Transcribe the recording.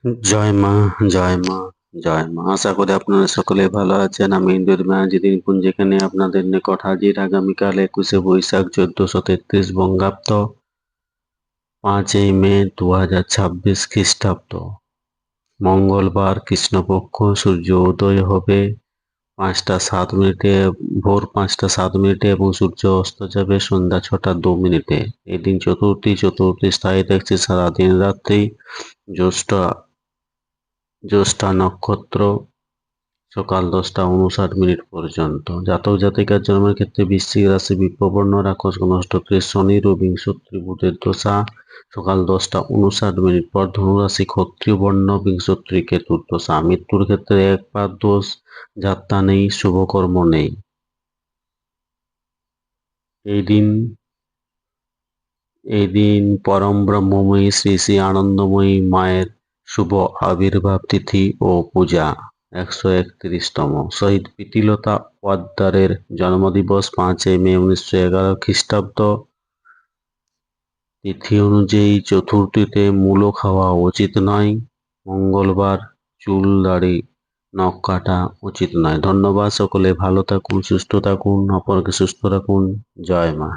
জয় মা, জয় মা, জয় মা। আশা করি আপনারা সকলে ভালো আছেন। আমি ইন্দুর মায়াজি দিনপুঞ্জ যেখানে আপনাদের নিকট হাজির আগামীকাল 21শে বৈশাখ 1433 বঙ্গাব্দ 5ই মে 2026 খ্রিস্টাব্দ মঙ্গলবার কৃষ্ণপক্ষ। সূর্য উদয় হবে 5টা 7 মিনিটে, ভোর 5টা 7 মিনিটে এবং সূর্য অস্ত যাবে সন্ধ্যা 6টা 2 মিনিটে। এই দিন চতুর্থী স্থায়ী থাকছে সারাদিন রাত্রি। জ্যৈষ্ঠা নক্ষত্র সকাল 10টা 59 মিনিট পর্যন্ত। জাতক জাতিকার জন্মের ক্ষেত্রে বৃশ্চিক রাশি বিপ্রবর্ণ রাক্ষস নক্ষত্রের শনির ও বিংশত্রী বুধের দশা সকাল 10টা 59 মিনিট পর। ধনুরাশি ক্ষত্রিয় বর্ণ বিংশত্রী কেতুর দশা। মৃত্যুর ক্ষেত্রে একপাত দোষ, যাত্রা নেই, শুভকর্ম নেই। এই দিন পরম ব্রহ্মময়ী শ্রী শ্রী আনন্দময়ী মায়ের শুভ আবির্ভাব তিথি ও পূজা 131তম। শহীদ প্রীতিলতা ওয়াদ্দেদারের জন্মদিবস 5ই মে 1911 খ্রিস্টাব্দ। তিথি অনুযায়ী চতুর্থীতে মূলো খাওয়া উচিত নয়। মঙ্গলবার চুল দাড়ি নখ কাটা উচিত নয়। ধন্যবাদ। সকলে ভালো থাকুন, সুস্থ থাকুন, অপরকে সুস্থ রাখুন। জয় মা।